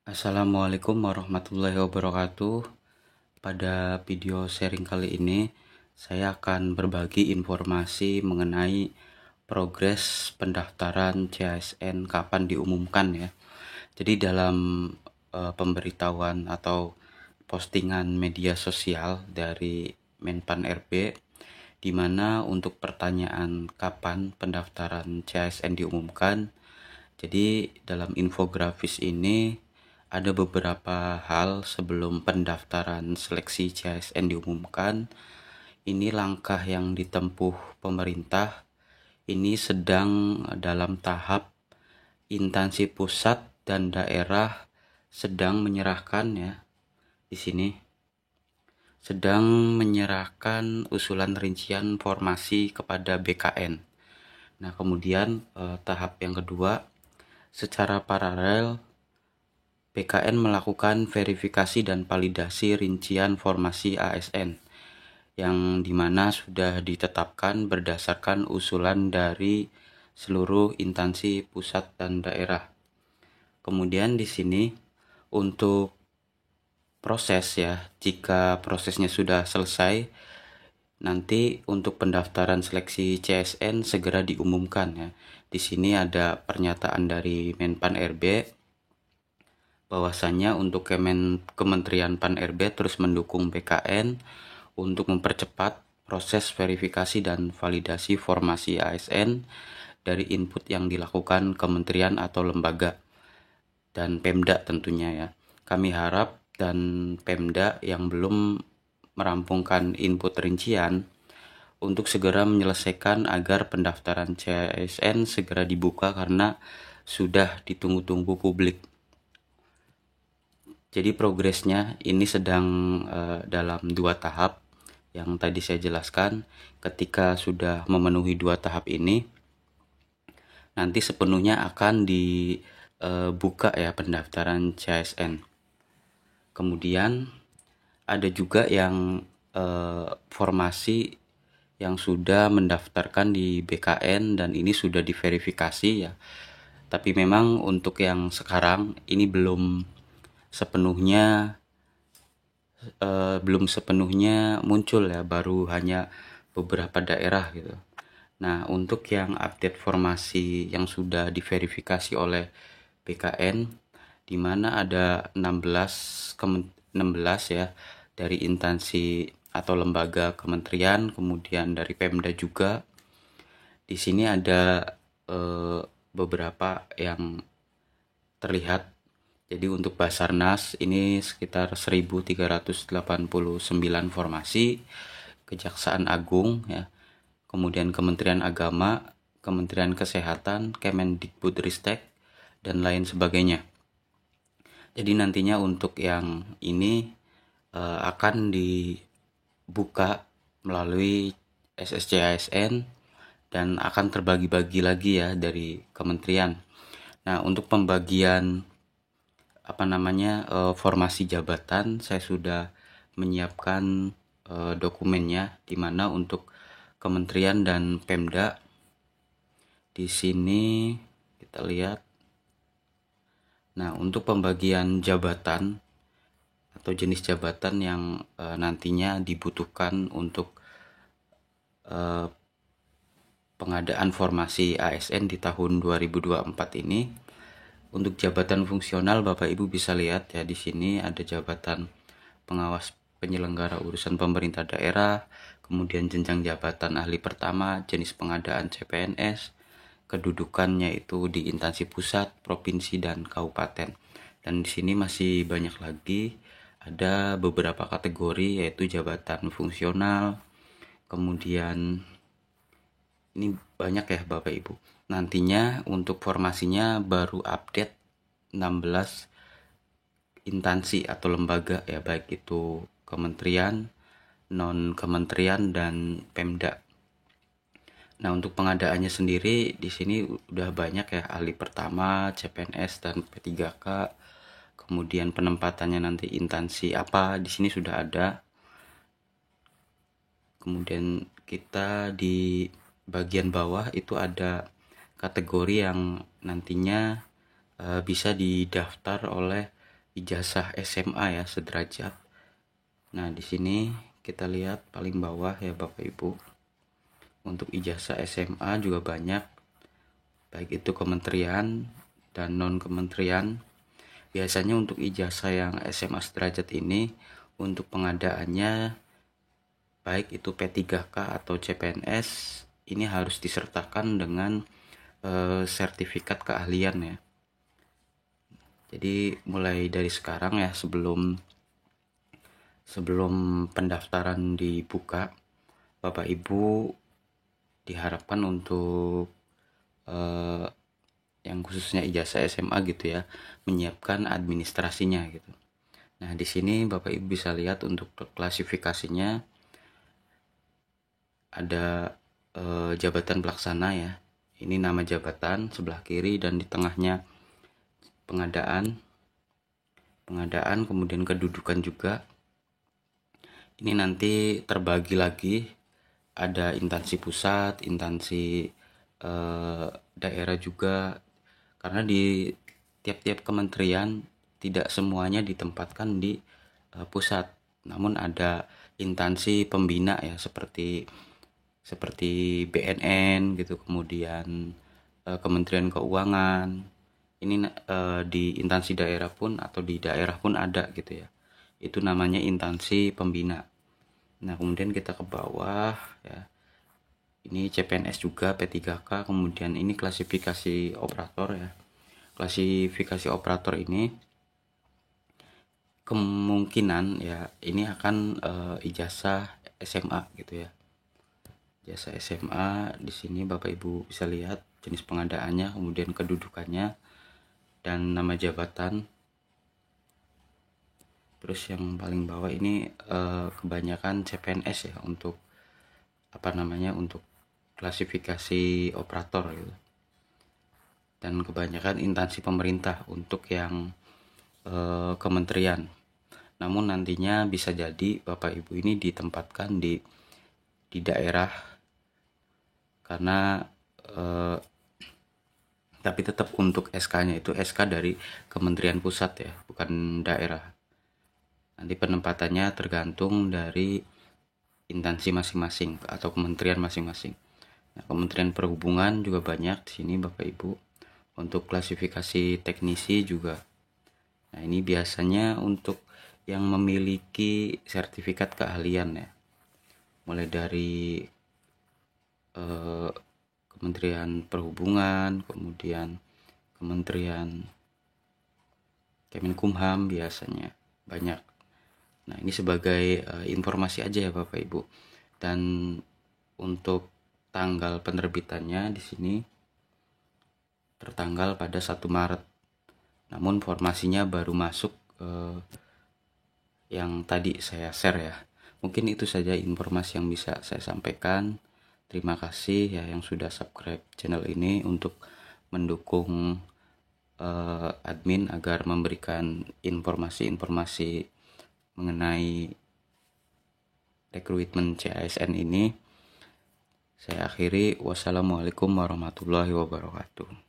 Assalamualaikum warahmatullahi wabarakatuh. Pada video sharing kali ini, saya akan berbagi informasi mengenai progres pendaftaran CASN kapan diumumkan ya. Jadi dalam pemberitahuan atau postingan media sosial dari Menpan RB, di mana untuk pertanyaan kapan pendaftaran CASN diumumkan, jadi dalam infografis ini ada beberapa hal sebelum pendaftaran seleksi CASN diumumkan. Ini langkah yang ditempuh pemerintah. Ini sedang dalam tahap instansi pusat dan daerah sedang menyerahkan ya. Di sini sedang menyerahkan usulan rincian formasi kepada BKN. Nah, kemudian tahap yang kedua, secara paralel BKN melakukan verifikasi dan validasi rincian formasi ASN yang dimana sudah ditetapkan berdasarkan usulan dari seluruh instansi pusat dan daerah. Kemudian di sini untuk proses ya, jika prosesnya sudah selesai, nanti untuk pendaftaran seleksi CSN segera diumumkan ya. Di sini ada pernyataan dari Menpan RB bahwasannya untuk Kementerian Pan RB terus mendukung BKN untuk mempercepat proses verifikasi dan validasi formasi ASN dari input yang dilakukan kementerian atau lembaga dan Pemda tentunya ya. Kami harap dan Pemda yang belum merampungkan input rincian untuk segera menyelesaikan agar pendaftaran CASN segera dibuka karena sudah ditunggu-tunggu publik. Jadi progresnya ini sedang dalam 2 tahap yang tadi saya jelaskan. Ketika sudah memenuhi 2 tahap ini, nanti sepenuhnya akan dibuka ya pendaftaran CASN. Kemudian ada juga yang formasi yang sudah mendaftarkan di BKN dan ini sudah diverifikasi ya. Tapi memang untuk yang sekarang ini belum sepenuhnya muncul ya, baru hanya beberapa daerah gitu. Nah, untuk yang update formasi yang sudah diverifikasi oleh BKN, di mana ada 16 ya dari instansi atau lembaga kementerian, kemudian dari Pemda juga. Di sini ada beberapa yang terlihat. Jadi untuk Basarnas ini sekitar 1389 formasi, Kejaksaan Agung ya, kemudian Kementerian Agama, Kementerian Kesehatan, Kemendikbudristek dan lain sebagainya. Jadi nantinya untuk yang ini akan dibuka melalui SSCASN dan akan terbagi-bagi lagi ya dari kementerian. Nah, untuk pembagian formasi jabatan saya sudah menyiapkan dokumennya, di mana untuk kementerian dan Pemda di sini kita lihat. Nah, untuk pembagian jabatan atau jenis jabatan yang nantinya dibutuhkan untuk pengadaan formasi ASN di tahun 2024 ini. Untuk jabatan fungsional Bapak Ibu bisa lihat ya, di sini ada jabatan pengawas penyelenggara urusan pemerintah daerah, kemudian jenjang jabatan ahli pertama, jenis pengadaan CPNS, kedudukannya itu di instansi pusat, provinsi dan kabupaten. Dan di sini masih banyak lagi, ada beberapa kategori yaitu jabatan fungsional, kemudian ini banyak ya Bapak Ibu. Nantinya untuk formasinya baru update 16 instansi atau lembaga ya, baik itu kementerian, non-kementerian dan Pemda. Nah, untuk pengadaannya sendiri di sini udah banyak ya, ahli pertama, CPNS dan P3K. Kemudian penempatannya nanti instansi apa di sini sudah ada. Kemudian kita di bagian bawah itu ada kategori yang nantinya bisa didaftar oleh ijazah SMA ya, sederajat. Nah, di sini kita lihat paling bawah ya Bapak Ibu. Untuk ijazah SMA juga banyak, baik itu kementerian dan non kementerian. Biasanya untuk ijazah yang SMA sederajat ini, untuk pengadaannya baik itu P3K atau CPNS, ini harus disertakan dengan sertifikat keahlian ya. Jadi mulai dari sekarang ya, sebelum pendaftaran dibuka, Bapak Ibu diharapkan untuk yang khususnya ijazah SMA gitu ya, menyiapkan administrasinya gitu. Nah, di sini Bapak Ibu bisa lihat untuk klasifikasinya ada jabatan pelaksana ya. Ini nama jabatan sebelah kiri, dan di tengahnya pengadaan, kemudian kedudukan juga. Ini nanti terbagi lagi, ada instansi pusat, instansi daerah juga, karena di tiap-tiap kementerian tidak semuanya ditempatkan di pusat, namun ada instansi pembina ya, seperti BNN gitu, kemudian Kementerian Keuangan. Ini di instansi daerah pun atau di daerah pun ada gitu ya. Itu namanya instansi pembina. Nah, kemudian kita ke bawah ya. Ini CPNS juga, P3K, kemudian ini klasifikasi operator ya. Klasifikasi operator ini kemungkinan ya ini akan ijazah SMA gitu ya. Ijazah SMA di sini Bapak Ibu bisa lihat jenis pengadaannya, kemudian kedudukannya dan nama jabatan. Terus yang paling bawah ini kebanyakan CPNS ya, untuk untuk klasifikasi operator gitu. Dan kebanyakan instansi pemerintah untuk yang kementerian. Namun nantinya bisa jadi Bapak Ibu ini ditempatkan di daerah, karena tapi tetap untuk SK-nya itu SK dari Kementerian Pusat ya, bukan daerah. Nanti penempatannya tergantung dari instansi masing-masing atau kementerian masing-masing. Nah, Kementerian Perhubungan juga banyak di sini Bapak Ibu. Untuk klasifikasi teknisi juga. Nah, ini biasanya untuk yang memiliki sertifikat keahlian ya. Mulai dari Kementerian Perhubungan, kemudian Kementerian Kemenkumham biasanya banyak. Nah, ini sebagai informasi aja ya Bapak Ibu. Dan untuk tanggal penerbitannya di sini tertanggal pada 1 Maret. Namun formasinya baru masuk yang tadi saya share ya. Mungkin itu saja informasi yang bisa saya sampaikan. Terima kasih ya yang sudah subscribe channel ini untuk mendukung admin agar memberikan informasi-informasi mengenai rekrutmen CASN ini. Saya akhiri, wassalamualaikum warahmatullahi wabarakatuh.